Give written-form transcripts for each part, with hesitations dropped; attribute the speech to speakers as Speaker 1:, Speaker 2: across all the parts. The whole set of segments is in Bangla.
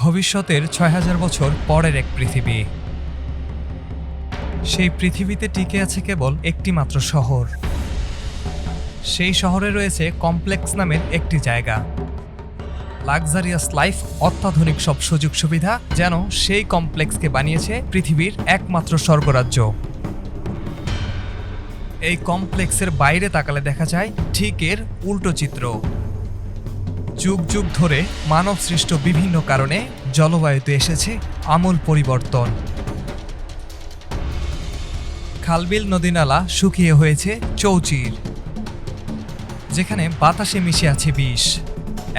Speaker 1: ভবিষ্যতের ৬০০০ বছর পরের এক পৃথিবী। সেই পৃথিবীতে টিকে আছে কেবল একটি মাত্র শহর। সেই শহরে রয়েছে কমপ্লেক্স নামের একটি জায়গা। লাক্সারিয়াস লাইফ, অত্যাধুনিক সব সুযোগ সুবিধা, যেন সেই কমপ্লেক্সকে বানিয়েছে পৃথিবীর একমাত্র স্বর্গরাজ্য। এই কমপ্লেক্সের বাইরে তাকালে দেখা যায় ঠিক এর উল্টো চিত্র। যুগ যুগ ধরে মানব সৃষ্ট বিভিন্ন কারণে জলবায়ুতে এসেছে আমূল পরিবর্তন। খালবিল নদীনালা শুকিয়ে হয়েছে চৌচির, যেখানে বাতাসে মিশে আছে বিষ।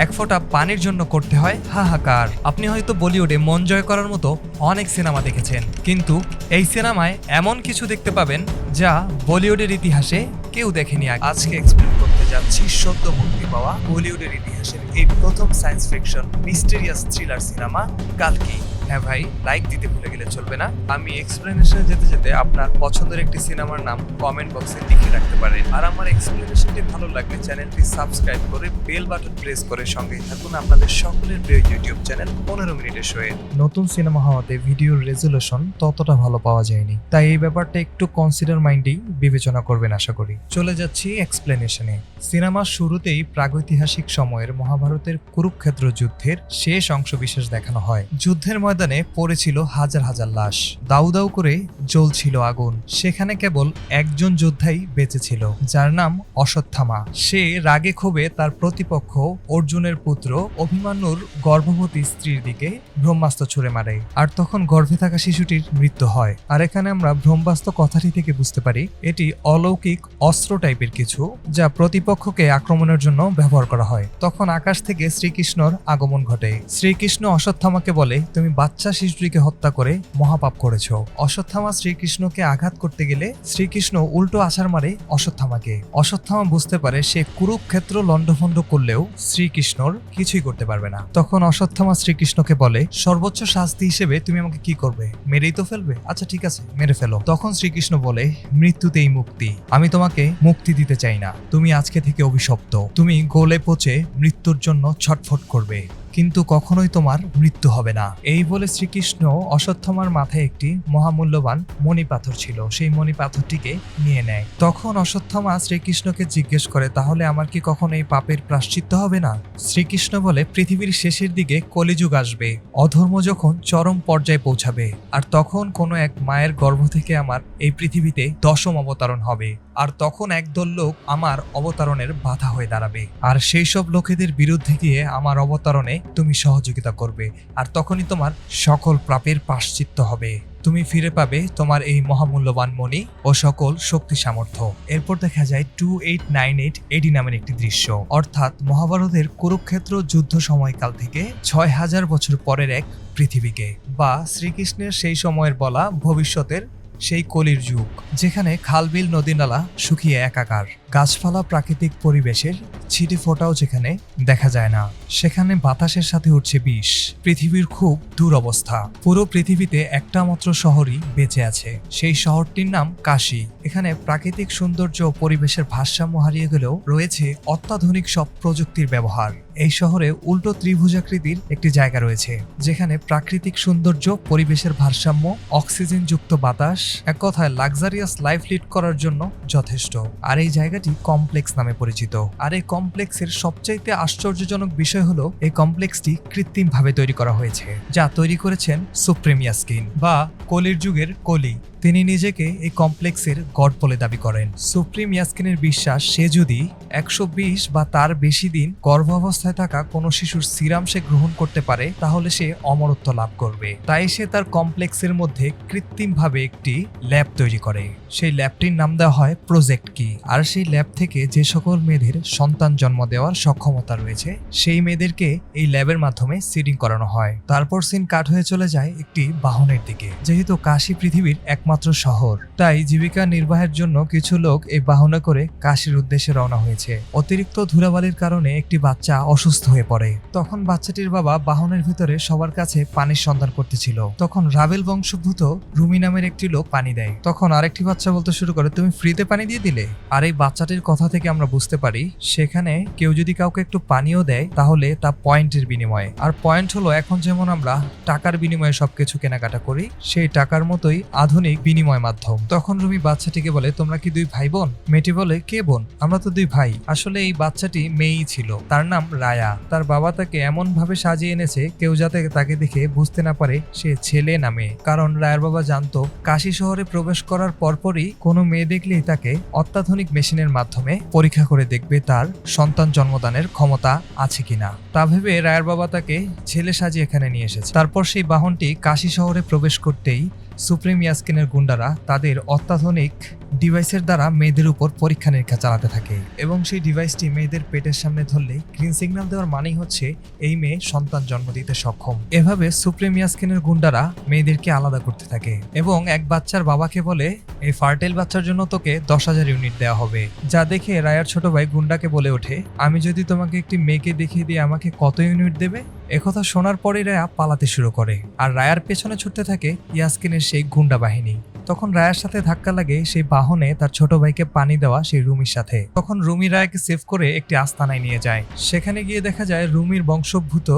Speaker 1: এক ফোঁটা পানির জন্য করতে হয় হাহাকার। আপনি হয়তো বলিউডে মন জয় করার মতো অনেক সিনেমা দেখেছেন, কিন্তু এই সিনেমায় এমন কিছু দেখতে পাবেন যা বলিউডের ইতিহাসে কেউ দেখেনি। আজকে এক্সপ্লেন করতে যাচ্ছি সদ্য মুক্তি পাওয়া বলিউডের ইতিহাসের এই প্রথম science fiction mysterious thriller cinema কালকি। হ্যাঁ ভাই, লাইক দিতে ভুলে গেলে চলবে না। আমি এক্সপ্লেনেশনে যেতে যেতে আপনার পছন্দের একটি সিনেমার নাম কমেন্ট বক্সে লিখে রাখতে পারেন। আর আমার এক্সপ্লেনেশনটি ভালো লাগলে চ্যানেলটি সাবস্ক্রাইব করে বেল বাটন প্রেস করে সঙ্গেই থাকুন আপনাদের সকলের প্রিয় ইউটিউব চ্যানেল 15 মিনিটের শোয়ে। নতুন সিনেমা হওয়াতে ভিডিওর রেজুলেশন ততটা ভালো পাওয়া যায়নি, তাই এই ব্যাপারটা একটু কনসিডার মাইন্ডেই বিবেচনা করবেন আশা করি। চলে যাচ্ছি এক্সপ্লেনেশনে। সিনেমার শুরুতেই প্রাগৈতিহাসিক সময়ের মহাভারতের কুরুক্ষেত্র যুদ্ধের শেষ অংশ বিশেষ দেখানো হয়। যুদ্ধের ময়দানে পড়েছিল হাজার হাজার লাশ, দাউ দাউ করে জ্বলছিল আগুন। সেখানে কেবল একজন যোদ্ধাই বেঁচে ছিল, যার নাম অশ্বত্থামা। সে রাগে ক্ষোভে তার প্রতিপক্ষ অর্জুনের পুত্র অভিমন্যুর গর্ভবতী স্ত্রীর দিকে ব্রহ্মাস্ত্র ছুড়ে মারে, আর তখন গর্ভে থাকা শিশুটির মৃত্যু হয়। আর এখানে আমরা ব্রহ্মাস্ত্র কথাটি থেকে বুঝতে পারি এটি অলৌকিক অস্ত্র টাইপের কিছু, যা প্রতিপক্ষকে আক্রমণের জন্য ব্যবহার করা হয়। তখন আকাশ থেকে শ্রীকৃষ্ণর আগমন ঘটে। শ্রীকৃষ্ণ অশ্বত্থামাকে বলে, তুমি বাচ্চা শিশুটিকে হত্যা করে মহাপাপ করেছ। অশ্বত্থামা শ্রীকৃষ্ণকে আঘাত করতে গেলে শ্রীকৃষ্ণ উল্টো আছাড় মারে অশ্বত্থামাকে। অশ্বত্থামা বুঝতে পারে সে কুরুক্ষেত্র লণ্ডভণ্ড করলেও শ্রীকৃষ্ণর কিছুই করতে পারবে না। তখন অশ্বত্থামা শ্রীকৃষ্ণকে বলে, সর্বোচ্চ শাস্তি হিসেবে তুমি আমাকে কি করবে? মেরেই তো ফেলবে? আচ্ছা ঠিক আছে, মেরে ফেলো। তখন শ্রীকৃষ্ণ বলে, মৃত্যুতেই মুক্তি। আমি তোমাকে মুক্তি দিতে চাই না, তুমি আজকে থেকে অভিশপ্ত। তুমি গলে পচে মৃত্যুর জন্য ছটফট করবে, কিন্তু কখনোই তোমার মৃত্যু হবে না। এই বলে শ্রীকৃষ্ণ অশ্বত্থামার মাথায় একটি মহামূল্যবান মণি পাথর ছিল, সেই মণি পাথরটিকে নিয়ে নেয়। তখন অশ্বত্থামা শ্রীকৃষ্ণকে জিজ্ঞেস করে, তাহলে আমার কি কখনো এই পাপের প্রায়শ্চিত্ত হবে না? শ্রীকৃষ্ণ বলে, পৃথিবীর শেষের দিকে কলিযুগ আসবে, অধর্ম যখন চরম পর্যায়ে পৌঁছাবে, আর তখন কোনো এক মায়ের গর্ভ থেকে আমার এই পৃথিবীতে 10ম অবতারণ হবে, আর তখন একদল লোক আমার অবতারণের বাধা হয়ে দাঁড়াবে, আর সেই সব লোকেদের বিরুদ্ধে গিয়ে আমার অবতারণে তুমি সহযোগিতা করবে, আর তখনই তোমার সকল পাপের প্রায়শ্চিত্ত হবে। তুমি ফিরে পাবে তোমার এই মহামূল্যবান মণি ও সকল শক্তি সামর্থ্য। এরপর দেখা যায় 2898 এডি নামের একটি দৃশ্য, অর্থাৎ মহাভারতের কুরুক্ষেত্র যুদ্ধ সময়কাল থেকে ৬০০০ বছর পরের এক পৃথিবীকে, বা শ্রীকৃষ্ণের সেই সময়ের বলা ভবিষ্যতের সেই কলির যুগ, যেখানে খালবিল নদীনালা শুকিয়ে একাকার, গাছপালা প্রাকৃতিক পরিবেশের ছিটে ফোটাও যেখানে দেখা যায় না, সেখানে বাতাসের সাথে উঠছে বিষ। পৃথিবীর খুব দুরবস্থা। পুরো পৃথিবীতে একটা মাত্র শহরই বেঁচে আছে, সেই শহরটির নাম কাশী। এখানে প্রাকৃতিক সৌন্দর্য ও পরিবেশের ভারসাম্য হারিয়ে গেলেও রয়েছে অত্যাধুনিক সব প্রযুক্তির ব্যবহার। এই শহরে উল্টো ত্রিভুজাকৃতির একটি জায়গা রয়েছে, যেখানে প্রাকৃতিক সৌন্দর্য, পরিবেশের ভারসাম্য, অক্সিজেন যুক্ত বাতাস, এক কথায় লাক্সারিয়াস লাইফ লিড করার জন্য যথেষ্ট। আর এই জায়গাটি কমপ্লেক্স নামে পরিচিত। আর এই কমপ্লেক্সের সবচাইতে আশ্চর্যজনক বিষয় হলো এই কমপ্লেক্সটি কৃত্রিম ভাবে তৈরি করা হয়েছে, যা তৈরি করেছেন সুপ্রিম ইয়াস্কিন, বা কলির যুগের কলি। তিনি নিজেকে এই কমপ্লেক্সের গড বলে দাবি করেন। সুপ্রিম ইয়াস্কিনের বিশ্বাস, সে যদি 120 বা তার বেশি দিন গর্ভাবস্থায় থাকা কোনো শিশুর সিরাম সে গ্রহণ করতে পারে, তাহলে সে অমরত্ব লাভ করবে। তাই সে তার কমপ্লেক্সের মধ্যে কৃত্রিমভাবে একটি ল্যাব তৈরি করে। সেই ল্যাবটির নাম দেওয়া হয় প্রজেক্ট কি। আর সেই ল্যাব থেকে যে সকল মেয়েদের সন্তান জন্ম দেওয়ার সক্ষমতা রয়েছে, সেই মেয়েদেরকে এই ল্যাবের মাধ্যমে সিডিং করানো হয়। তারপর সিন কাট হয়ে চলে যায় একটি বাহনের দিকে। যেহেতু কাশী পৃথিবীর একমাত্র শহর, তাই জীবিকা নির্বাহের জন্য কিছু লোক এই বাহনে করে কাশীর উদ্দেশ্যে রওনা হয়েছে। অতিরিক্ত ধুলাবালির কারণে একটি বাচ্চা অসুস্থ হয়ে পড়ে। তখন বাচ্চাটির বাবা বাহনের ভিতরে সবার কাছে পানির সন্ধান করতেছিল। তখন রাভেল বংশোদ্ভূত রুমি নামের একটি লোক পানি দেয়। তখন আরেকটি বাচ্চা বলতে শুরু করে, তুমি ফ্রিতে পানি দিয়ে দিলে? আর এই বাচ্চা বাচ্চাটির কথা থেকে আমরা বুঝতে পারি সেখানে কেউ যদি কাউকে একটু পানিও দেয় তাহলে তা পয়েন্টের বিনিময়ে। আর পয়েন্ট হলো এখন যেমন আমরা টাকার বিনিময়ে সবকিছু কেনাকাটা করি, সেই টাকার মতোই আধুনিক বিনিময় মাধ্যম। তখন রুমি বাচ্চাটিকে বলে, তোমরা কি 2 ভাই বোন? মেয়েটি বলে, কে বোন? আমরা তো 2 ভাই। আসলে এই বাচ্চাটি মেয়েই ছিল, তার নাম রায়া। তার বাবা তাকে এমন ভাবে সাজিয়ে এনেছে কেউ যাতে তাকে দেখে বুঝতে না পারে সে ছেলে না মেয়ে। কারণ রায়ার বাবা জানতো কাশী শহরে প্রবেশ করার পরপরই কোনো মেয়ে দেখলেই তাকে অত্যাধুনিক মেশিনের মাধ্যমে পরীক্ষা করে দেখবে তার সন্তান জন্মদানের ক্ষমতা আছে কিনা। তা ভেবে রায়ার বাবা তাকে ছেলে সাজিয়ে এখানে নিয়ে এসেছে। তারপর সেই বাহনটি কাশী শহরে প্রবেশ করতেই সুপ্রিম ইয়াস্কিনের গুন্ডারা তাদের অত্যাধুনিক ডিভাইসের দ্বারা মেয়েদের উপর পরীক্ষা নিরীক্ষা চালাতে থাকে এবং সেই ডিভাইসটি মেয়েদের পেটের সামনে ধরলে গ্রিন সিগন্যাল দেওয়ার মানেই হচ্ছে এই মেয়ে সন্তান জন্ম দিতে সক্ষম। এভাবে সুপ্রিম ইয়াস্কিনের গুন্ডারা মেয়েদেরকে আলাদা করতে থাকে এবং এক বাচ্চার বাবাকে বলে, এই ফার্টাইল বাচ্চার জন্য তোকে 10,000 ইউনিট দেওয়া হবে। যা দেখে রায়ার ছোট ভাই গুন্ডাকে বলে ওঠে, আমি যদি তোমাকে একটি মেয়েকে দেখিয়ে দিই আমাকে কত ইউনিট দেবে? একথা শোনার পরই রায়া পালাতে শুরু করে আর রায়ার পেছনে ছুটতে থাকে ইয়াস্কিনের সেই গুন্ডা বাহিনী। তখন রায়ার সাথে ধাক্কা লাগে সেই বাহনে তার ছোট ভাইকে পানি দেওয়া সেই রুমির সাথে। তখন রুমি রায়াকে সেভ করে একটি আস্তানায় নিয়ে যায়। সেখানে গিয়ে দেখা যায় রুমির বংশোদ্ভূত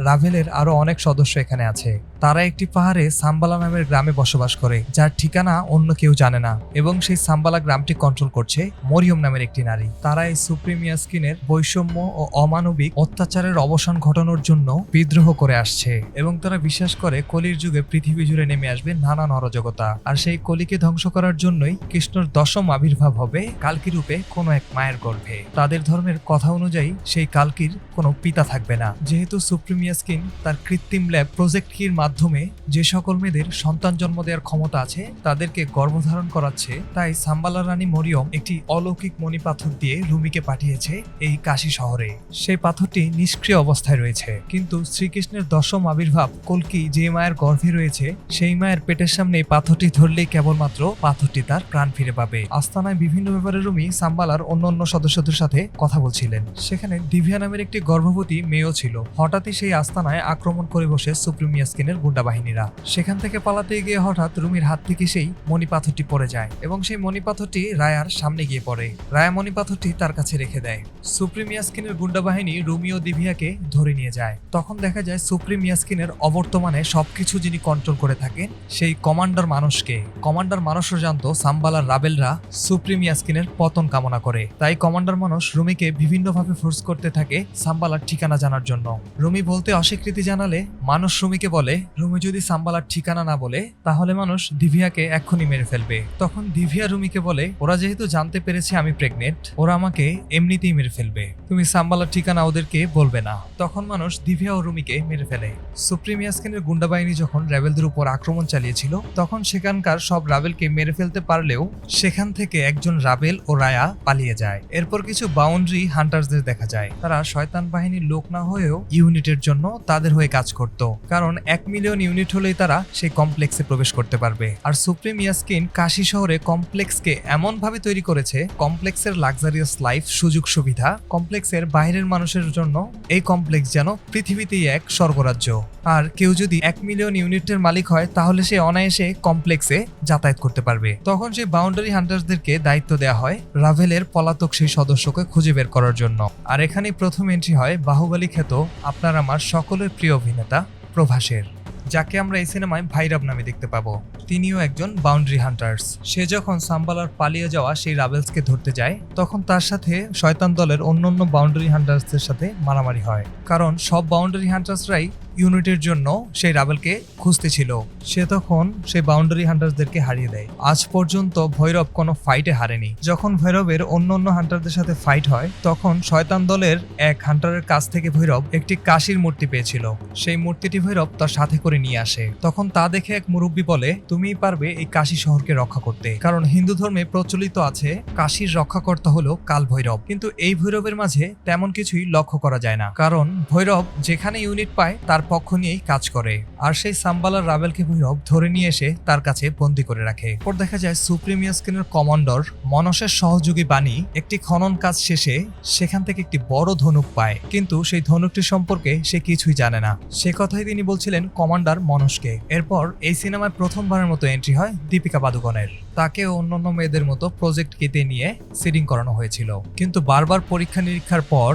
Speaker 1: রাভেলের আরো অনেক সদস্য এখানে আছে। তারা একটি পাহাড়ে সাম্বালা নামের গ্রামে বসবাস করে, যার ঠিকানা অন্য কেউ জানে না, এবং সেই সাম্বালা গ্রামটি কন্ট্রোল করছে মরিয়ম নামের একটি নারী। তারা এই সুপ্রিম ইয়াস্কিনের বৈষম্য ও অমানবিক অত্যাচারের অবসান ঘটানোর জন্য বিদ্রোহ করে আসছে এবং তারা বিশ্বাস করে কলির যুগে পৃথিবী জুড়ে নেমে আসবে নানান অরাজকতা। আর সেই কলিকে ধ্বংস করার জন্যই কৃষ্ণর 10ম আবির্ভাব হবে কালকি রূপে কোনো এক মায়ের গর্ভে। তাদের ধর্মের কথা অনুযায়ী সেই কালকির কোনো পিতা থাকবে না। যেহেতু সুপ্রিম ইয়াস্কিন তার কৃত্রিম ল্যাব প্রজেক্ট কির মাধ্যমে যে সকল মেয়েদের সন্তান জন্ম দেওয়ার ক্ষমতা আছে তাদেরকে গর্ভধারণ করাচ্ছে, তাই সাম্বালা রানী মরিয়ম একটি অলৌকিক মণি পাথর দিয়ে রুমিকে পাঠিয়েছে এই কাশী শহরে। সেই পাথরটি নিষ্ক্রিয় অবস্থায় রয়েছে, কিন্তু শ্রীকৃষ্ণের 10ম আবির্ভাব কল্কি যে মায়ের গর্ভে রয়েছে সেই মায়ের পেটের সামনে এই পাথরটি ধরলেই কেবলমাত্র পাথরটি তার প্রাণ ফিরে পাবে। আস্তানায় বিভিন্ন ব্যাপারে রুমি সাম্বালার অন্য সদস্যদের সাথে কথা বলছিলেন। সেখানে দিভিয়া নামের একটি গর্ভবতী মেয়েও ছিল। হঠাৎই সেই আস্তানায় আক্রমণ করে বসে সুপ্রিম ইয়াস্কিনের গুন্ডা বাহিনীরা। সেখান থেকে পালাতে গিয়ে হঠাৎ রুমির হাত থেকে সেই মণি পাথরটি পড়ে যায় এবং সেই মণি পাথরটি রায়ার সামনে গিয়ে পড়ে। রায়া মণি পাথরটি তার কাছে রেখে দেয়। সুপ্রিম ইয়াস্কিনের গুন্ডা বাহিনী রুমি ও দিভিয়াকে ধরে নিয়ে যায়। তখন দেখা যায় সুপ্রিম ইয়াস্কিনের অবর্তমানে সবকিছু যিনি কন্ট্রোল করে থাকেন সেই কমান্ডার মানুষকে। কমান্ডার মানুষও জানতো সাম্বালার রাবেলরা সুপ্রিম ইয়াস্কিনের পতন কামনা করে, তাই কমান্ডার মানুষ রুমিকে বিভিন্নভাবে ফোর্স করতে থাকে সাম্বালার ঠিকানা জানার জন্য। রুমি বলতে অস্বীকৃতি জানালে মানুষ রুমিকে বলে রুমি যদি সাম্বালার ঠিকানা না বলে তাহলে মানুষ দিভিয়াকে এক্ষুনি মেরে ফেলবে। তখন দিভিয়া রুমিকে বলে, ওরা যেহেতু জানতে পেরেছে আমি প্রেগনেন্ট, ওরা আমাকে এমনিতেই মেরে ফেলবে, তুমি সাম্বালার ঠিকানা ওদেরকে বলবে না। তখন মানুষ দিভিয়া ও রুমিকে মেরে ফেলে। সুপ্রিম ইয়াস্কিনের গুন্ডা বাহিনী যখন রাবেলদের উপর আক্রমণ চালিয়েছিল তখন সেখানকার সব রাবেলকে মেরে ফেলতে পারলেও সেখান থেকে একজন রাবেল ও রায়া পালিয়ে যায়। এরপর কিছু বাউন্ডারি হান্টার্সদের দেখা যায়। তারা শয়তান বাহিনীর লোক না হয়েও ইউনিটের জন্য তাদের হয়ে কাজ করত, কারণ 1 মিলিয়ন ইউনিট হলেই তারা সেই কমপ্লেক্সে প্রবেশ করতে পারবে। আর সুপ্রিম ইয়াস্কিন কাশী শহরে কমপ্লেক্সকে এমন ভাবে তৈরি করেছে, কমপ্লেক্সের লাক্সারিয়াস লাইফ সুযোগ সুবিধা, কমপ্লেক্সের বাইরের মানুষের জন্য এই কমপ্লেক্স যেন পৃথিবীতেই এক স্বর্গরাজ্য। আর কেউ যদি 1 মিলিয়ন ইউনিটের মালিক হয় তাহলে সে অনায়াসে কমপ্লেক্সে যাতায়াত করতে পারবে। তখন সেই বাউন্ডারি হান্টার্সদেরকে দায়িত্ব দেওয়া হয় রাভেলের পলাতক সেই সদস্যকে খুঁজে বের করার জন্য। আর এখানেই প্রথম এন্ট্রি হয় বাহুবলী খ্যাত আপনার আমার সকলের প্রিয় অভিনেতা প্রভাসের, যাকে আমরা এই সিনেমায় ভাইরাব নামে দেখতে পাবো। তিনিও একজন বাউন্ডারি হান্টার্স। সে যখন সাম্বালার পালিয়ে যাওয়া সেই রাবেলসকে ধরতে যায় তখন তার সাথে শয়তান দলের অন্যান্য বাউন্ডারি হান্টার্সদের সাথে মারামারি হয়, কারণ সব বাউন্ডারি হান্টার্সরাই ইউনিটের জন্য সেই রাবেলকে খুঁজতে ছিল। সে তখন সেই বাউন্ডারি হান্টারদেরকে হারিয়ে দেয়। আজ পর্যন্ত ভৈরব কোনো ফাইটে হারেনি। যখন ভৈরবের অন্য হান্টারদের সাথে ফাইট হয় তখন শয়তান দলের এক হান্টারের কাছ থেকে ভৈরব একটি কাশীর মূর্তি পেয়েছিল। সেই মূর্তিটি ভৈরব তার সাথে করে নিয়ে আসে। তখন তা দেখে এক মুরব্বী বলে, তুমিই পারবে এই কাশী শহরকে রক্ষা করতে, কারণ হিন্দু ধর্মে প্রচলিত আছে কাশীর রক্ষাকর্তা হলো কাল ভৈরব। কিন্তু এই ভৈরবের মাঝে তেমন কিছুই লক্ষ্য করা যায় না, কারণ ভৈরব যেখানে ইউনিট পায় তার পক্ষ নিয়েই কাজ করে। আর সেই সাম্বালার রাবেলকে ভৈরব ধরে নিয়ে এসে তার কাছে বন্দী করে রাখে। পর দেখা যায় সুপ্রিম ইয়াস্কিনের কমান্ডার মনসের সহযোগী বাণী একটি খনন কাজ শেষে সেখান থেকে একটি বড় ধনুক পায়, কিন্তু সেই ধনুকটি সম্পর্কে সে কিছুই জানে না। সে কথাই তিনি বলছিলেন কমান্ডার মনসকে। এরপর এই সিনেমায় প্রথমবারের মতো এন্ট্রি হয় দীপিকা পাদুকোনের। তাকে অন্যান্য মেয়েদের মতো প্রজেক্ট কিতে নিয়ে সিডিং করানো হয়েছিল, কিন্তু বারবার পরীক্ষা নিরীক্ষার পর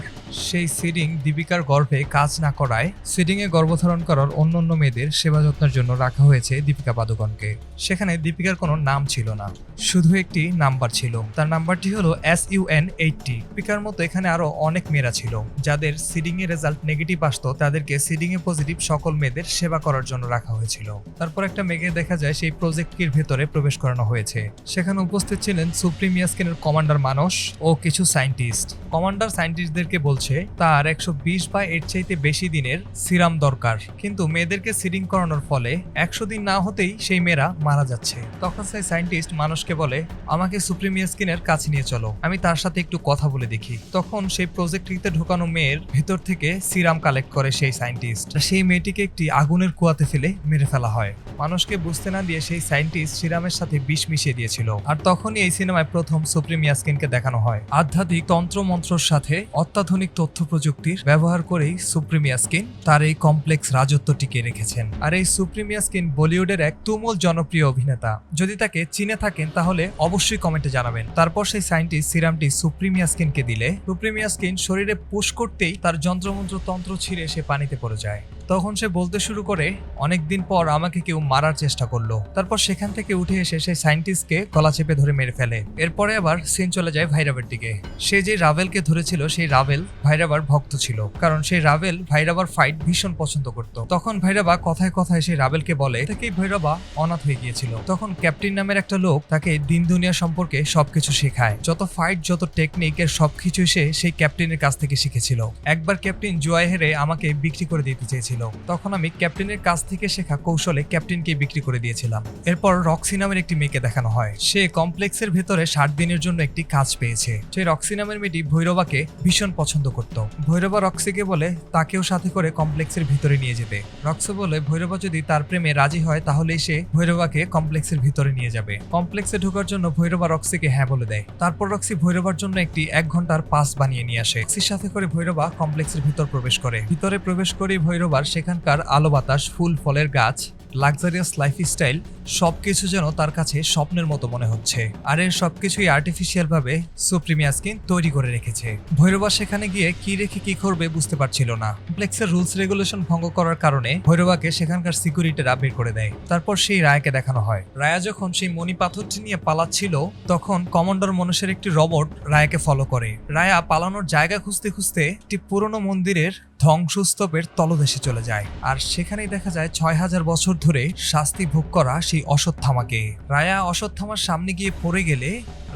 Speaker 1: সেই সিডিং দীপিকার গর্ভে কাজ না করায় সিডিং এ গর্ভধারণ করার অন্যান্য মেয়েদের সেবা যত্নের জন্য রাখা হয়েছে দীপিকা পাদুকোনকে। সেখানে দীপিকার কোনো নাম ছিল না, শুধু একটি নাম্বার ছিল, তার নাম্বারটি হলো SUN80। দীপিকার মতো এখানে আরো অনেক মেয়েরা ছিল যাদের সিডিং এর রেজাল্ট নেগেটিভ আসতো, তাদেরকে সিডিং এ পজিটিভ সকল মেয়েদের সেবা করার জন্য রাখা হয়েছিল। তারপর একটা মেয়েকে দেখা যায় সেই প্রজেক্ট কির ভেতরে প্রবেশ করানো হয়েছে। সেখানে উপস্থিত ছিলেন সুপ্রিম ইয়াস্কিনের কমান্ডার মানস ও কিছু সায়েন্টিস্ট। কমান্ডার সায়েন্টিস্টদেরকে বলছে তার 120 বা এর চাইতে বেশি দিনের সিরাম দরকার, কিন্তু মেয়েদেরকে সিডিং করানোর ফলে 100 দিন না হতেই সেই মেয়েরা মারা যাচ্ছে। তখন সেই সায়েন্টিস্ট মানুষকে বলে, আমাকে সুপ্রিম ইয়াস্কিনের কাছে নিয়ে চলো, আমি তার সাথে একটু কথা বলে দেখি। তখন সেই প্রজেক্টটিতে ঢোকানো মেয়ের ভেতর থেকে সিরাম কালেক্ট করে সেই সায়েন্টিস্ট। সেই মেয়েটিকে একটি আগুনের কুয়াতে ফেলে মেরে ফেলা হয়। মানুষকে বুঝতে না দিয়ে সেই সায়েন্টিস্ট সিরামের সাথে বিষ মিশিয়ে দিয়েছিল। আর তখনই এই সিনেমায় প্রথম সুপ্রিম ইয়াস্কিনকে দেখানো হয়। আধ্যাত্মিক তন্ত্র মন্ত্রর সাথে অত্যাধুনিক তথ্য প্রযুক্তির ব্যবহার করেই সুপ্রিম ইয়াস্কিন তার এই কমপ্লেক্স রাজত্ব টিকিয়ে রেখেছেন। আর এই সুপ্রিম ইয়াস্কিন বলিউডের এক তুমুল জনপ্রিয় অভিনেতা। যদি তাকে চিনে থাকেন তাহলে অবশ্যই কমেন্টে জানাবেন। তারপর সেই সায়েন্টিস্ট সিরামটি সুপ্রিম ইয়াস্কিনকে দিলে সুপ্রিম ইয়াস্কিন শরীরে পুশ করতেই তার যন্ত্রমন্ত্র তন্ত্র ছিঁড়ে সে পানিতে পড়ে যায়। তখন সে বলতে শুরু করে, অনেকদিন পর আমাকে কেউ মারার চেষ্টা করলো। তারপর সেখান থেকে উঠে এসে সেই সায়েন্টিস্টকে গলা চেপে ধরে মেরে ফেলে। এরপরে আবার সিন চলে যায় ভাইরাবার দিকে। সে যে রাভেলকে ধরেছিল সেই রাভেল ভাইরাবার ভক্ত ছিল, কারণ সেই রাভেল ভাইরাবার ফাইট ভীষণ পছন্দ করত। তখন ভাইরাবা কথায় কথায় সেই রাভেলকে বলে থেকেই ভৈরবা অনাথ হয়ে গিয়েছিল। তখন ক্যাপ্টেন নামের একটা লোক তাকে দিন দুনিয়া সম্পর্কে সবকিছু শেখায়, যত ফাইট যত টেকনিক এর সবকিছু সে সেই ক্যাপ্টেনের কাছ থেকে শিখেছিল। একবার ক্যাপ্টেন জুয়ায় হেরে আমাকে বিক্রি করে দিতে চেয়েছিল, তখন আমি ক্যাপ্টেনের কাছ থেকে শেখা কৌশলে ক্যাপ্টেনকে বিক্রি করে দিয়েছিলাম। এরপর রক্সি নামের একটি মেয়েকে দেখানো হয়। সে কমপ্লেক্সের ভেতরে 60 দিনের জন্য একটি কাজ পেয়েছে। সেই রক্সি নামের মেয়েটি ভৈরবাকে ভীষণ পছন্দ করত। ভৈরবা রক্সিকে বলে তাকেও সাথে করে কমপ্লেক্সের ভিতরে নিয়ে যেতে। রক্সি বলে ভৈরবা যদি তার প্রেমে রাজি হয় তাহলেই সে ভৈরবাকে কমপ্লেক্সের ভিতরে নিয়ে যাবে। কমপ্লেক্সে ঢোকার জন্য ভৈরবা রক্সিকে হ্যাঁ বলে দেয়। তারপর রক্সি ভৈরবার জন্য একটি 1 ঘন্টার পাস বানিয়ে নিয়ে আসে। রক্সির সাথে করে ভৈরবা কমপ্লেক্সের ভিতর প্রবেশ করে। ভিতরে প্রবেশ করে ভৈরবার সেখানকার আলো বাতাস, ফুল ফলের গাছ, লাক্সারিয়াস লাইফস্টাইল সবকিছু যেন তার কাছে স্বপ্নের মতো মনে হচ্ছে। আর এর সবকিছুই আর্টিফিশিয়াল ভাবে সুপ্রিম ইয়াস্কিন তৈরি করে রেখেছে। ভৈরবা সেখানে গিয়ে কি রেখে কি করবে বুঝতে পারছিল না। কমপ্লেক্সের রুলস রেগুলেশন ভঙ্গ করার কারণে ভৈরবাকে সেখানকার সিকিউরিটিরা বের করে দেয়। তারপর সেই রায়াকে দেখানো হয়। রায়া যখন সেই মণি পাথরটি নিয়ে পালাচ্ছিল তখন কমান্ডার মনুষ্যের একটি রোবট রায়াকে ফলো করে। রায়া পালানোর জায়গা খুঁজতে খুঁজতে একটি পুরনো মন্দিরের ধ্বংসস্তূপের তলদেশে চলে যায়। আর সেখানেই দেখা যায় 6000 বছর ধরে শাস্তি ভোগ করা সেই অশ্বত্থামাকে। রায়া অশ্বত্থামার সামনে গিয়ে পড়ে গেলে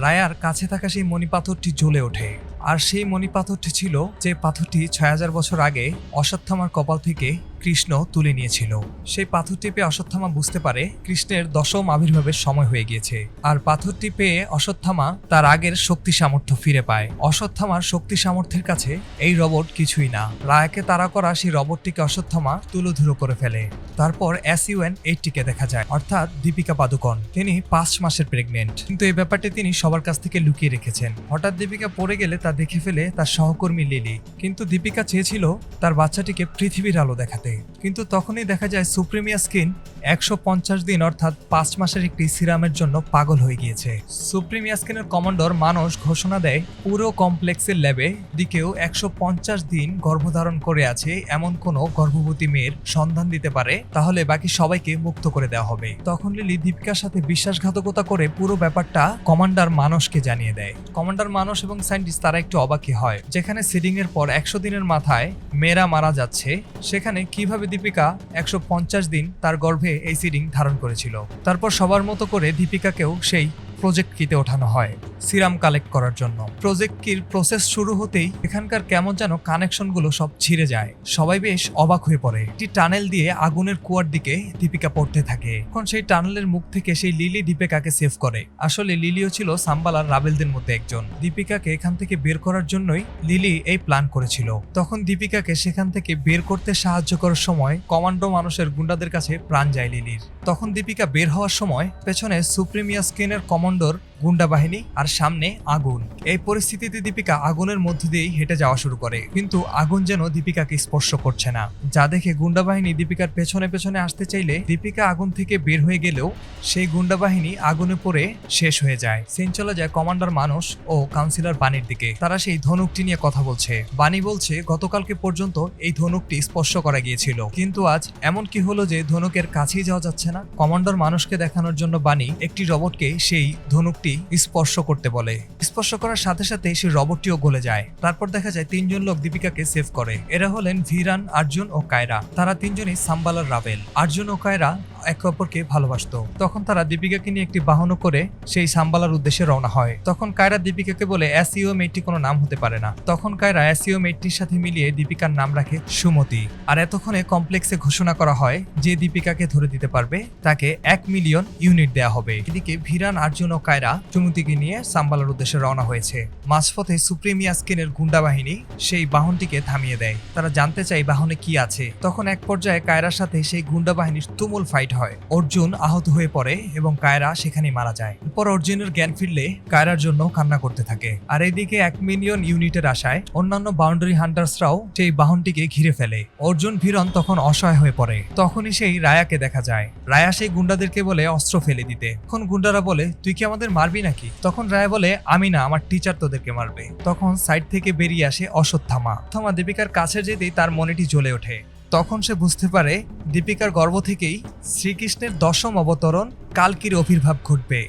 Speaker 1: রায়ার কাছে থাকা সেই মণিপাথরটি জ্বলে ওঠে। আর সেই মণিপাথরটি ছিল যে পাথরটি 6000 বছর আগে অশ্বত্থামার কপাল থেকে কৃষ্ণ তুলে নিয়েছিল। সেই পাথরটি পেয়ে অশ্বত্থামা বুঝতে পারে কৃষ্ণের 10ম আবির্ভাবের সময় হয়ে গিয়েছে। আর পাথরটি পেয়ে অশ্বত্থামা তার আগের শক্তি সামর্থ্য ফিরে পায়। অশ্বত্থামার শক্তি সামর্থ্যের কাছে এই রোবট কিছুই না। রায়াকে তাড়া করা সেই রোবটটিকে অশ্বত্থামা তুলোধুলো করে ফেলে। তারপর SUN80কে দেখা যায়, অর্থাৎ দীপিকা পাদুকোন। তিনি 5 মাসের প্রেগনেন্ট, কিন্তু এই ব্যাপারটি তিনি সবার কাছ থেকে লুকিয়ে রেখেছেন। হঠাৎ দীপিকা পড়ে গেলে তা দেখে ফেলে তার সহকর্মী লিলি। কিন্তু দীপিকা চেয়েছিল তার বাচ্চাটিকে পৃথিবীর আলো দেখাতে, কিন্তু তখনই দেখা যায় সুপ্রিম ইয়াস্কিন 150 দিন অর্থাৎ 5 মাসের একটি সিরামের জন্য পাগল হয়ে গিয়েছে। সুপ্রিম ইয়াস্কিনের কমান্ডার মানস ঘোষণা দেয় পুরো কমপ্লেক্সের ল্যাবে দিকেও 150 দিন গর্ভধারণ করে আছে এমন কোনো গর্ভবতী মেয়ের সন্ধান দিতে পারে তাহলে বাকি সবাইকে মুক্ত করে দেওয়া হবে। তখন লিলি দীপিকার সাথে বিশ্বাসঘাতকতা করে পুরো ব্যাপারটা কমান্ডার মানসকে জানিয়ে দেয়। কমান্ডার মানস এবং সায়েন্টিস্ট তারা একটু অবাকই হয়। যেখানে সিডিং এর পর 100 দিনের মাথায় মেয়েরা মারা যাচ্ছে, সেখানে কিভাবে দীপিকা 150 দিন তার গর্ভে এই সিডিং ধারণ করেছিল। তারপর সবার মতো করে দীপিকাকেও সেই প্রজেক্ট কিতে ওঠানো হয় সিরাম কালেক্ট করার জন্য। প্রজেক্ট কির প্রসেস শুরু হতেই এখানকার কেমন যেন কানেকশনগুলো সব ছিঁড়ে যায়। সবাই বেশ অবাক হয়ে পড়ে। একটি টানেল দিয়ে আগুনের কুয়ার দিকে দীপিকা পড়তে থাকে। এখন সেই টানেলের মুখ থেকে সেই লিলি দীপিকাকে সেভ করে। আসলে লিলিও ছিল সাম্বালার রাবেলদের মধ্যে একজন। দীপিকাকে এখান থেকে বের করার জন্যই লিলি এই প্ল্যান করেছিল। তখন দীপিকাকে সেখান থেকে বের করতে সাহায্য করার সময় কমান্ডো মানুষের গুন্ডাদের কাছে প্রাণ যায় লিলির। তখন দীপিকা বের হওয়ার সময় পেছনে সুপ্রিম ইয়াস্কিনের কমান্ডোর গুন্ডা বাহিনী আর সামনে আগুন। এই পরিস্থিতিতে দীপিকা আগুনের মধ্য দিয়েই হেঁটে যাওয়া শুরু করে, কিন্তু আগুন যেন দীপিকাকে স্পর্শ করছে না, যা দেখে গুন্ডা বাহিনী দীপিকার পেছনে পেছনে আসতে চাইলে দীপিকা আগুন থেকে বের হয়ে গেলেও সেই গুন্ডা বাহিনী আগুনে পড়ে শেষ হয়ে যায়। সিন চলে যায় কমান্ডার মানস ও কাউন্সিলর বাণীর দিকে। তারা সেই ধনুকটি নিয়ে কথা বলছে। বাণী বলছে গতকালকে পর্যন্ত এই ধনুকটি স্পর্শ করা গিয়েছিল, কিন্তু আজ এমন কি হলো যে ধনুকের কাছেই যাওয়া যাচ্ছে না। কমান্ডার মানুষকে দেখানোর জন্য বাণী একটি রবটকে সেই ধনুকটি স্পর্শ করতে বলে। স্পর্শ করার সাথে সাথে সেই রবটটিও গলে যায়। তারপর দেখা যায় তিনজন লোক দীপিকাকে সেভ করে। এরা হলেন ভিরান, অর্জুন ও কায়রা। তারা তিনজনই সাম্বালার রাবেল। অর্জুন ও কায়রা একে অপরকে ভালোবাসতো। তখন তারা দীপিকাকে নিয়ে একটি বাহন করে সেই সাম্বালার উদ্দেশ্যে রওনা হয়। তখন কায়রা দীপিকাকে বলে এসইও মেয়েটি কোনো নাম হতে পারে না। তখন কায়রা এসইও মেয়েটির সাথে মিলিয়ে দীপিকার নাম রাখে সুমতি। আর এতক্ষণে কমপ্লেক্সে ঘোষণা করা হয় যে দীপিকাকে ধরে দিতে পারবে তাকে 1 মিলিয়ন ইউনিট দেয়া হবে। এদিকে ভিরান, অর্জুন ও কায়রা সুমতিকে নিয়ে সাম্বালার উদ্দেশ্যে রওনা হয়েছে। মাঝপথে সুপ্রিম ইয়াস্কিনের গুন্ডা বাহিনী সেই বাহনটিকে থামিয়ে দেয়। তারা জানতে চায় বাহনে কি আছে। তখন এক পর্যায়ে কায়রার সাথে সেই গুন্ডা বাহিনীর তুমুল ফাইট হয়। অর্জুন আহত হয়ে পড়ে এবং কায়রা সেখানেই মারা যায়। এরপর অর্জুনের জ্ঞান ফিরলে কায়রার জন্য কান্না করতে থাকে। আর এইদিকে 1 মিলিয়ন ইউনিটের আশায় অন্যান্য বাউন্ডারি হান্টার্সরাও সেই বাহনটিকে ঘিরে ফেলে। অর্জুন ভিরন তখন অসহায় হয়ে পড়ে। তখনই সেই রায়াকে দেখা যায়। রায়া সেই গুন্ডাদেরকে বলে অস্ত্র ফেলে দিতে। তখন গুন্ডারা বলে তুই কি আমাদের মারবি নাকি? তখন রায়া বলে আমি না, আমার টিচার তোদেরকে মারবে। তখন সাইড থেকে বেরিয়ে আসে অশ্বত্থামা। দীপিকার কাছে যেতেই তার মনেটি জ্বলে ওঠে। তখন সে বুঝতে পারে দীপিকার গর্ভ থেকেই শ্রীকৃষ্ণের 10ম অবতরণ কালকির আবির্ভাব ঘটবে।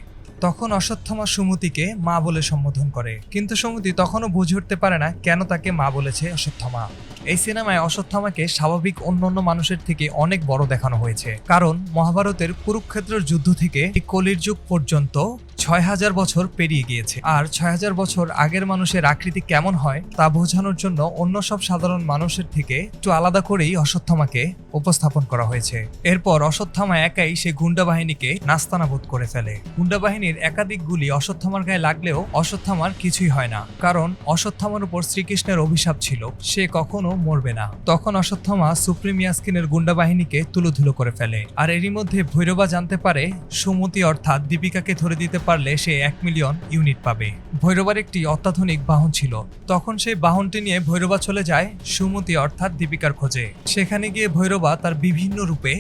Speaker 1: তখন অশ্বত্থামা সুমতিকে মা বলে সম্বোধন করে, কিন্তু সুমতি তখনও বুঝে উঠতে পারে না কেন তাকে মা বলেছে অশ্বত্থামা। এই সিনেমায় অশ্বত্থামাকে স্বাভাবিক অন্যান্য মানুষের থেকে অনেক বড় দেখানো হয়েছে, কারণ মহাভারতের কুরুক্ষেত্রের যুদ্ধ থেকে কলির যুগ পর্যন্ত 6000 বছর পেরিয়ে গিয়েছে। আর 6000 বছর আগের মানুষের আকৃতি কেমন হয় তা বোঝানোর জন্য অন্য সব সাধারণ মানুষের থেকে একটু আলাদা করেই অশ্বত্থামাকে উপস্থাপন করা হয়েছে। এরপর অশ্বত্থামা একাই সে গুন্ডা বাহিনীকে নাস্তানাবুদ করে ফেলে। গুন্ডা বাহিনীর একাধিক গুলি অশ্বত্থামার গায়ে লাগলেও অশ্বত্থামার কিছুই হয় না, কারণ অশ্বত্থামার উপর শ্রীকৃষ্ণের অভিশাপ ছিল, সে কখনো মরবে না। তখন অশ্বত্থামা সুপ্রিম ইয়াস্কিনের গুন্ডা বাহিনীকে তুলোধুলো করে ফেলে। আর এরই মধ্যে ভৈরবা জানতে পারে সুমতি অর্থাৎ দীপিকাকে ধরে দিতে পারলে সে 1 মিলিয়ন ইউনিট পাবে। ভৈরবার একটি অত্যাধুনিক বাহন ছিল। তখন সেই বাহনটি নিয়ে ভৈরবা চলে যায় সুমতি অর্থাৎ দীপিকার খোঁজে। সেখানে গিয়ে ভৈরবা তার বিভিন্ন রূপে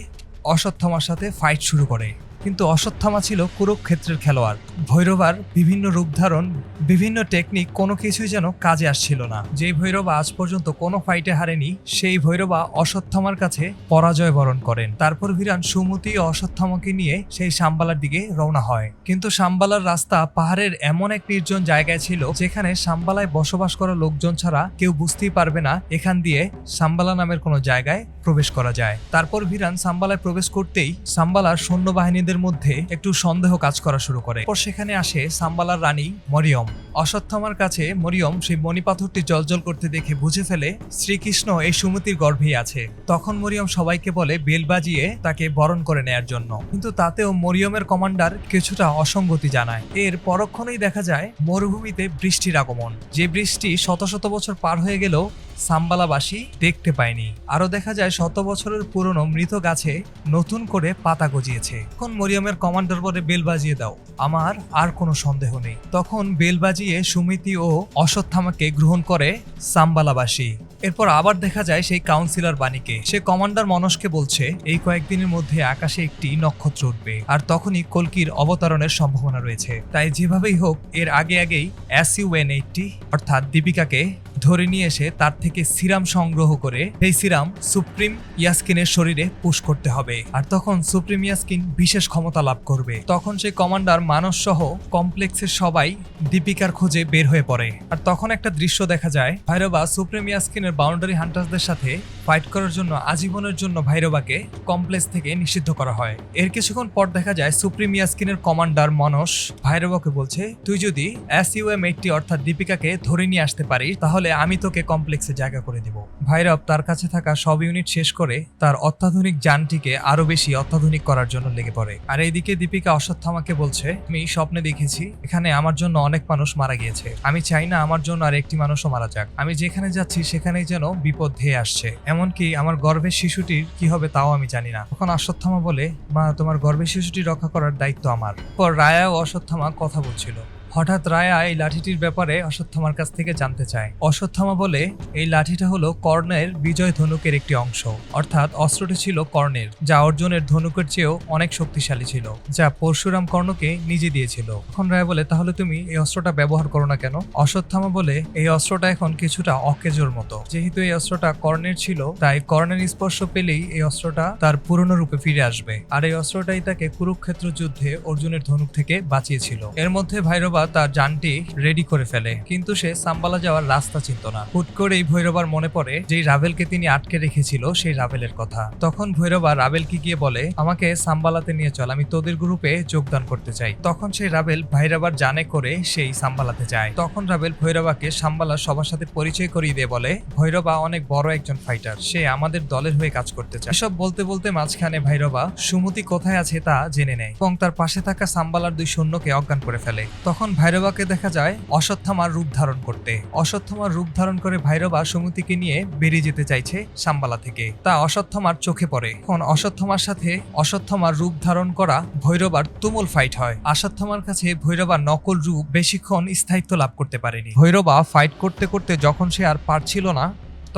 Speaker 1: অশ্বত্থামার সাথে ফাইট শুরু করে, কিন্তু অশ্বত্থামা ছিল কুরুক্ষেত্রের খেলোয়াড়। ভৈরবার বিভিন্ন রূপ ধারণ, বিভিন্ন টেকনিক কোনো কিছুই যেন কাজে আসছিল না। যেই ভৈরবা আজ পর্যন্ত কোনো ফাইটে হারেনি, সেই ভৈরবা অশ্বত্থামার কাছে পরাজয় বরণ করেন। তারপর ভিরান সুমতি ও অশ্বত্থামাকে নিয়ে সেই সাম্বালার দিকে রওনা হয়। কিন্তু সাম্বালার রাস্তা পাহাড়ের এমন এক নির্জন জায়গায় ছিল যেখানে সাম্বালায় বসবাস করা লোকজন ছাড়া কেউ বুঝতেই পারবে না এখান দিয়ে সাম্বালা নামের কোনো জায়গায় প্রবেশ করা যায়। তারপর ভিরান সাম্বালায় প্রবেশ করতেই সাম্বালার সৈন্যবাহিনীদের মধ্যে একটু সন্দেহ কাজ করা শুরু করে। সেখানে আসে সাম্বালার রানী মরিয়ম। অশ্বত্থামার কাছে মরিয়ম সেই মণিপাথরটি জ্বলজ্বল করতে দেখে বুঝে ফেলে শ্রীকৃষ্ণ এই সুমতির গর্ভেই আছে। তখন মরিয়ম সবাইকে বলে বেল বাজিয়ে তাকে বরণ করে নেয়ার জন্য, কিন্তু তাতেও মরিয়মের কমান্ডার কিছুটা অসঙ্গতি জানায়। এর পরক্ষণেই দেখা যায় মরুভূমিতে বৃষ্টির আগমন, যে বৃষ্টি শত শত বছর পার হয়ে গেলেও সাম্বালাবাসী দেখতে পায়নি। আরো দেখা যায় 100 বছরের পুরনো মৃত গাছে নতুন করে পাতা গজিয়েছে। তখন মরিয়মের কমান্ডার বলে বেল বাজিয়ে দাও, আমার আর কোনো সন্দেহ নেই। তখন বেল বাজিয়ে সুমিতি ও অশ্বত্থামাকে গ্রহণ করে সাম্বালাবাসী। এরপর আবার দেখা যায় সেই কাউন্সিলর বাণীকে। সে কমান্ডার মনসকে বলছে এই কয়েকদিনের মধ্যে আকাশে একটি নক্ষত্র উঠবে, আর তখনই কল্কির অবতরণের সম্ভাবনা রয়েছে। তাই যেভাবেই হোক এর আগেই SUN-80 অর্থাৎ দীপিকাকে ধরে নিয়ে এসে তার থেকে সিরাম সংগ্রহ করে সেই সিরাম সুপ্রিম ইয়াস্কিনের শরীরে পুশ করতে হবে। আর তখন সুপ্রিম ইয়াস্কিন বিশেষ ক্ষমতা লাভ করবে। তখন সেই কমান্ডার মানস সহ কমপ্লেক্সের সবাই দীপিকার খোঁজে বের হয়ে পড়ে। আর তখন একটা দৃশ্য দেখা যায়, ভৈরবা সুপ্রিম ইয়াস্কিনের বাউন্ডারি হান্টার্সদের সাথে ফাইট করার জন্য আজীবনের জন্য ভৈরবাকে কমপ্লেক্স থেকে নিষিদ্ধ করা হয়। এর কিছুক্ষণ পর দেখা যায় সুপ্রিম ইয়াস্কিনের কমান্ডার মনস ভৈরবাকে বলছে তুই যদি SUM-80 অর্থাৎ দীপিকাকে ধরে নিয়ে আসতে পারিস তাহলে আমি তোকে কমপ্লেক্সে জায়গা করে দিব। ভৈরব তার কাছে থাকা সব ইউনিট শেষ করে তার অত্যাধুনিক যানটিকে আরো বেশি অত্যাধুনিক করার জন্য লেগে পড়ে। আর এইদিকে দীপিকা অশ্বত্থামাকে বলছে আমি স্বপ্নে দেখেছি এখানে আমার জন্য অনেক মানুষ মারা গিয়েছে, আমি চাই না আমার জন্য আর একটি মানুষও মারা যাক। আমি যেখানে যাচ্ছি সেখানেই যেন বিপদ ধেয়ে আসছে, এমন এমনকি আমার গর্ভের শিশুটির কি হবে তাও আমি জানি না। তখন অশ্বত্থামা বলে, মা তোমার গর্ভের শিশুটি রক্ষা করার দায়িত্ব আমার। পর রায়া ও অশ্বত্থামা কথা বলছিল। হঠাৎ রায়া এই লাঠিটির ব্যাপারে অশ্বত্থামার কাছ থেকে জানতে চায়। অশ্বত্থামা বলে, এই লাঠিটা হলো কর্ণের বিজয় ধনুকের একটি অংশ, অর্থাৎ অস্ত্রটি ছিল কর্ণের, যা অর্জুনের ধনুকের চেয়েও অনেক শক্তিশালী ছিল, যা পরশুরাম কর্ণকে নিজে দিয়েছিল। তখন রায়া বলে, তাহলে তুমি এই অস্ত্রটা ব্যবহার করো না কেন? অশ্বত্থামা বলে, এই অস্ত্রটা এখন কিছুটা অকেজোর মতো। যেহেতু এই অস্ত্রটা কর্ণের ছিল, তাই কর্ণের স্পর্শ পেলেই এই অস্ত্রটা তার পুরনো রূপে ফিরে আসবে। আর এই অস্ত্রটাই তাকে কুরুক্ষেত্র যুদ্ধে অর্জুনের ধনুক থেকে বাঁচিয়েছিল। এর মধ্যে ভৈরবা তার যানটি রেডি করে ফেলে, কিন্তু সে সাম্বালা যাওয়ার রাস্তা চিনত না। হুট করেই ভৈরবার মনে পড়ে যেই রাভেলকে তিনি আটকে রেখেছিল সেই রাভেলের কথা। তখন ভৈরবা রাভেলকে গিয়ে বলে, আমাকে সাম্বালাতে নিয়ে চল, আমি তোদের গ্রুপে যোগদান করতে চাই। তখন সেই রাভেল ভৈরবার জানে করে সেই সাম্বালাতে যায়। তখন রাভেল ভৈরবাকে সাম্বালার সবার সাথে পরিচয় করিয়ে দিয়ে বলে, ভৈরবা অনেক বড় একজন ফাইটার, সে আমাদের দলের হয়ে কাজ করতে চায়। এসব বলতে বলতে মাঝখানে ভৈরবা সুমতি কোথায় আছে তা জেনে নেয় এবং তার পাশে থাকা সাম্বালার 2 সৈন্যকে অজ্ঞান করে ফেলে। তখন ভৈরবাকে দেখা যায় অশ্বত্থামার রূপ ধারণ করতে। অশ্বত্থামার রূপ ধারণ করে ভৈরবা সুমতিকে নিয়ে বেরিয়ে যেতে চাইছে সাম্বালা থেকে, তা অশ্বত্থামার চোখে পড়ে। এখন অশ্বত্থামার সাথে অশ্বত্থামার রূপ ধারণ করা ভৈরবার তুমুল ফাইট হয়। অশ্বত্থামার কাছে ভৈরবার নকল রূপ বেশিক্ষণ স্থায়িত্ব লাভ করতে পারেনি। ভৈরবা ফাইট করতে করতে যখন সে আর পারছিল না,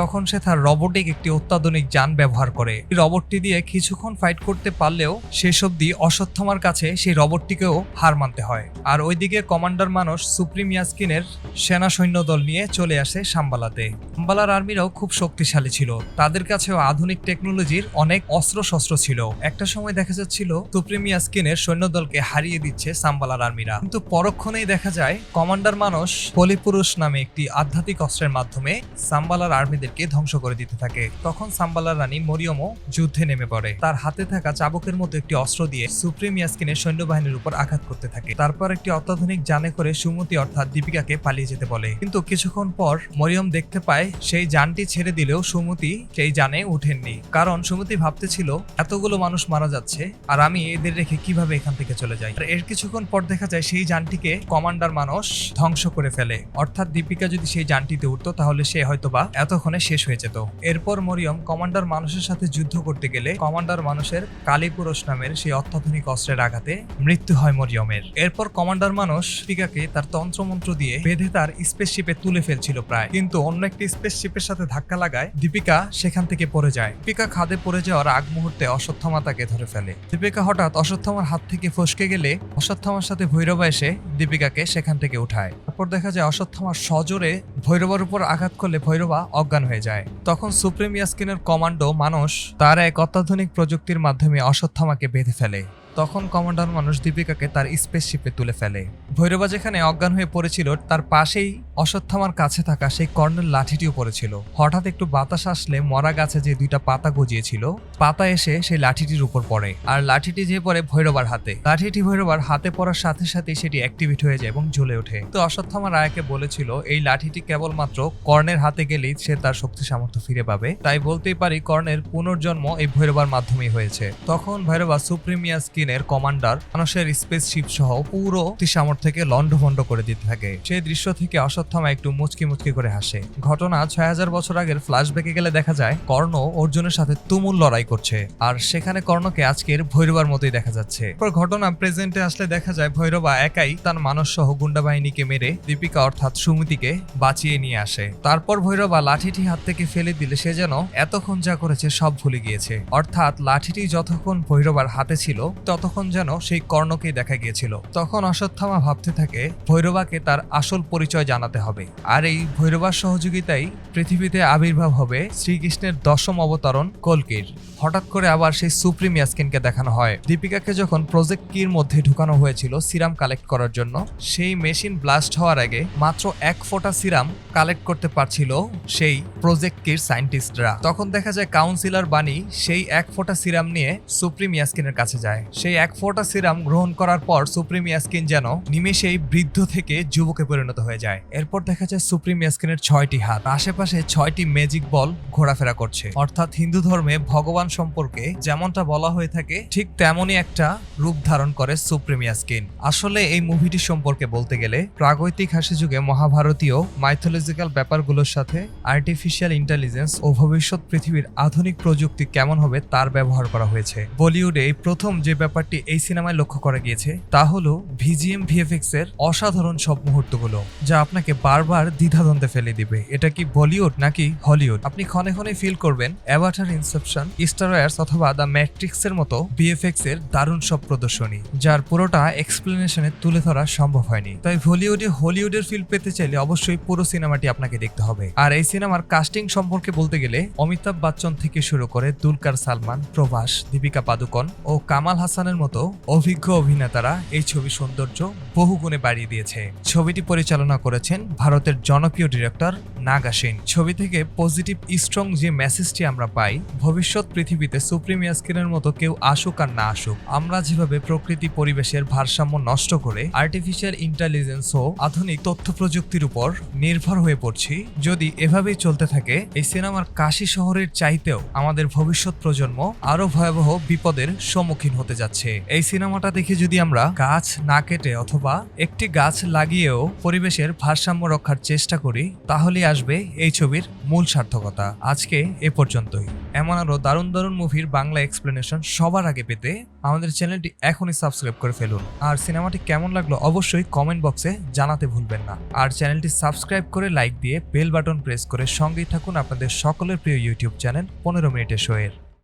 Speaker 1: তখন সে তার রোবটিক একটি অত্যাধুনিক যান ব্যবহার করে। রোবটটি দিয়ে কিছুক্ষণ ফাইট করতে পারলেও শেষ অবধি অশ্বত্থামার কাছে সেই রোবটটিকেও হার মানতে হয়। আর ওইদিকে কমান্ডার মানুষ সুপ্রিম ইয়াস্কিনের সেনা সৈন্য দল নিয়ে চলে আসে সাম্বালাতে। সাম্বালার আর্মিরাও খুব শক্তিশালী ছিল, তাদের কাছেও আধুনিক টেকনোলজির অনেক অস্ত্র শস্ত্র ছিল। একটা সময় দেখা যাচ্ছিল সুপ্রিম ইয়াস্কিনের সৈন্যদলকে হারিয়ে দিচ্ছে সাম্বালার আর্মিরা, কিন্তু পরক্ষণেই দেখা যায় কমান্ডার মানুষ পলিপুরুষ নামে একটি আধ্যাত্মিক অস্ত্রের মাধ্যমে সাম্বালার আর্মিদের ধ্বংস করে দিতে থাকে। তখন সাম্বালার রানী মরিয়মও যুদ্ধে নেমে পড়ে। তার হাতে থাকা চাবুকের মতো একটি অস্ত্র দিয়ে সুপ্রিম ইয়াস্কিনের সৈন্যবাহিনীর উপর আঘাত করতে থাকে। তারপর একটি অত্যাধুনিক যানে করে সুমতি অর্থাৎ দীপিকাকে পালিয়ে যেতে বলে, কিন্তু কিছুক্ষণ পর মরিয়ম দেখতে পায় সেই যানটি ছেড়ে দিলেও সুমতি সেই যানে উঠেননি, কারণ সুমতি ভাবতেছিল এতগুলো মানুষ মারা যাচ্ছে আর আমি এদের রেখে কিভাবে এখান থেকে চলে যাই। আর এর কিছুক্ষণ পর দেখা যায় সেই যানটিকে কমান্ডার মানুষ ধ্বংস করে ফেলে, অর্থাৎ দীপিকা যদি সেই যানটিতে উঠতো তাহলে সে হয়তোবা এতক্ষণে শেষ হয়ে যেত। এরপর মরিয়ম কমান্ডার মানুষের সাথে যুদ্ধ করতে গেলে কমান্ডার মানুষের কালীপুরুষ নামের সেই অত্যাধুনিক অস্ত্রের আঘাতে মৃত্যু হয় মরিয়মের। এরপর কমান্ডার মানুষ দীপিকাকে তার তন্ত্রমন্ত্র দিয়ে বেঁধে তার স্পেসশিপে তুলে ফেলছিল প্রায়, কিন্তু অন্য একটি স্পেসশিপের সাথে ধাক্কা লাগায় দীপিকা সেখান থেকে পড়ে যায়। দীপিকা খাদে পড়ে যাওয়ার আগ মুহূর্তে অশ্বত্থামা তাকে ধরে ফেলে। দীপিকা হঠাৎ অশ্বত্থামার হাত থেকে ফসকে গেলে অশ্বত্থামার সাথে ভৈরবা এসে দীপিকাকে সেখান থেকে উঠায়। তারপর দেখা যায় অশ্বত্থামার সজোরে ভৈরবার উপর আঘাত করলে ভৈরবা অজ্ঞান হয়ে যায়। তখন সুপ্রিম ইয়াস্কিনের কমান্ডো মানুষ তার এক অত্যাধুনিক প্রযুক্তির মাধ্যমে অশ্বত্থামাকে বেঁধে ফেলে। তখন কমান্ডার মানুষ দীপিকাকে তার স্পেসশিপে তুলে ফেলে। ভৈরবা যেখানে অজ্ঞান হয়ে পড়েছিল তার পাশেই অশ্বত্থামার কাছে থাকা সেই কর্ণের লাঠিটিও পড়েছিল। হঠাৎ একটু বাতাস আসলে মরা গাছে যে 2টা পাতা গজিয়েছিল, পাতা এসে সেই লাঠিটির উপর পড়ে, আর লাঠিটি যে পড়ে ভৈরবার হাতে। লাঠিটি ভৈরবার হাতে পড়ার সাথে সাথে সেটি অ্যাক্টিভেট হয়ে যায় এবং জ্বলে ওঠে। তো অশ্বত্থামা রায়াকে বলেছিল এই লাঠিটি কেবলমাত্র কর্ণের হাতে গেলেই সে তার শক্তি সামর্থ্য ফিরে পাবে, তাই বলতেই পারি কর্ণের পুনর্জন্ম এই ভৈরবার মাধ্যমেই হয়েছে। তখন ভৈরবা সুপ্রিম ইয়াস্কিনের কমান্ডার মানুষের স্পেসশিপ সহ পুরো সামর্থ্যকে লন্ডভন্ড করে দিতে থাকে। সেই দৃশ্য থেকে অশ্বত্থামা একটু মুচকি মুচকি করে হাসে। ঘটনা 6000 বছর আগের ফ্ল্যাশব্যাকে গেলে দেখা যায় কর্ণ অর্জুনের সাথে তুমুল লড়াই করছে, আর সেখানে কর্ণকে আজকের ভৈরবার মতোই দেখা যাচ্ছে। পর ঘটনা প্রেজেন্টে আসলে দেখা যায় ভৈরবা একাই তার মানুষ সহ গুন্ডা বাহিনীকে মেরে দীপিকা অর্থাৎ সুমতিকে বাঁচিয়ে নিয়ে আসে। তারপর ভৈরবা লাঠিটি হাত থেকে ফেলে দিলে সে যেন এতক্ষণ যা করেছে সব ভুলে গিয়েছে, অর্থাৎ লাঠিটি যতক্ষণ ভৈরবার হাতে ছিল ততক্ষণ যেন সেই কর্ণকেই দেখা গিয়েছিল। তখন অশ্বত্থামা ভাবতে থাকে ভৈরবাকে তার আসল পরিচয় জানাতে হবে, আর এই ভৈরবার সহযোগিতায় পৃথিবীতে আবির্ভাব হবে শ্রীকৃষ্ণের 10ম অবতারণ কল্কির। হঠাৎ করে আবার সেই সুপ্রিম ইয়াস্কিনকে দেখানো হয়। দীপিকাকে যখন প্রজেক্ট কির মধ্যে ঢুকানো হয়েছিল সিরাম কালেক্ট করার জন্য, সেই মেশিন ব্লাস্ট হওয়ার আগে মাত্র 1 ফোঁটা সিরাম কালেক্ট করতে পারছিল সেই প্রজেক্ট কির সায়েন্টিস্টরা। তখন দেখা যায় কাউন্সিলর বানি সেই 1 ফোঁটা সিরাম নিয়ে সুপ্রিম ইয়াস্কিনের কাছে যায়। সেই 1 ফোঁটা সিরাম গ্রহণ করার পর সুপ্রিম ইয়াস্কিন যেন নিমেষেই বৃদ্ধ থেকে যুবকে পরিণত হয়ে যায়। এরপর দেখা যায় সুপ্রিম ইয়াস্কিনের 6টি হাত, আশেপাশে 6টি ম্যাজিক বল ঘোরাফেরা করছে, অর্থাৎ হিন্দু ধর্মে ভগবান সম্পর্কে যেমনটা বলা হয়ে থাকে ঠিক তেমনই একটা রূপ ধারণ করে সুপ্রিম ইয়াস্কিন। আসলে এই মুভিটি সম্পর্কে বলতে গেলে প্রাগৈতিক হাসি যুগে মহাভারতীয় মাইথোলজিক্যাল ব্যাপারগুলোর সাথে আর্টিফিশিয়াল আর্টিফিশিয়াল ইন্টেলিজেন্স ও ভবিষ্যৎ পৃথিবীর আধুনিক প্রযুক্তি কেমন হবে তার ব্যবহার করা হয়েছে। বলিউডে এই প্রথম যে ব্যাপারটি এই সিনেমায় লক্ষ্য করা গিয়েছে তা হলো ভিজিএম ভিএফএক্স এর অসাধারণ সব মুহূর্তগুলো, যা আপনাকে বারবার দ্বিধাদ্বন্দ্বে ফেলে দিবে। এটা কি বলিউড নাকি হলিউড? আপনি ক্ষণে ক্ষণে ফিল করবেন অ্যাভাটার, ইনসেপশন, স্টার ওয়ার্স অথবা দ্য ম্যাট্রিক্স এর মতো ভিএফএক্স এর দারুণ সব প্রদর্শনী, যার পুরোটা এক্সপ্লেনেশনে তুলে ধরা সম্ভব হয়নি। তাই বলিউডে হলিউডের ফিল পেতে চাইলে অবশ্যই পুরো সিনেমাটি আপনাকে দেখতে হবে। আর এই সিনেমার কাস্টিং সম্পর্কে বলতে গেলে অমিতাভ বচ্চন থেকে শুরু করে দুলকার সালমান, প্রভাস, দীপিকা পাদুকোন ও কামাল হাসানের মতো অভিজ্ঞ অভিনেতারা এই ছবির সৌন্দর্য বহুগুণে বাড়িয়ে দিয়েছে। ছবিটি পরিচালনা করেছেন ভারতের জনপ্রিয় ডিরেক্টর নাগা সেন। ছবি থেকে পজিটিভ স্ট্রং যে মেসেজটি আমরা পাই, ভবিষ্যৎ পৃথিবীতে সুপ্রিমিয়া স্ক্রিনের মতো কেউ আসুক আর না আসুক, আমরা যেভাবে প্রকৃতি পরিবেশের ভারসাম্য নষ্ট করে আর্টিফিশিয়াল ইন্টেলিজেন্স ও আধুনিক তথ্য প্রযুক্তির উপর নির্ভর হয়ে পড়ছি, যদি এভাবেই চলতে থাকে এই সিনেমার কাশি শহরের চাইতেও আমাদের ভবিষ্যৎ প্রজন্ম আরো ভয়াবহ বিপদের সম্মুখীন হতে যাচ্ছে। এই সিনেমাটা দেখে যদি আমরা গাছ না কেটে অথবা একটি গাছ লাগিয়েও পরিবেশের ভারসাম্য রক্ষার চেষ্টা করি, তাহলে আসবে এই ছবির মূল সার্থকতা। আজকে এ পর্যন্তই। এমন আরো দারুণ দারুণ মুভির বাংলা এক্সপ্লেনেশন সবার আগে পেতে আমাদের চ্যানেলটি এখনই সাবস্ক্রাইব করে ফেলুন। আর সিনেমাটি কেমন লাগলো অবশ্যই কমেন্ট বক্সে জানাতে ভুলবেন না। আর চ্যানেলটি সাবস্ক্রাইব করে লাইক দিয়ে বেল বাটন প্রেস করে সঙ্গেই থাকুন আপনাদের সকলের প্রিয় ইউটিউব চ্যানেল 15 মিনিটের শোয়ের।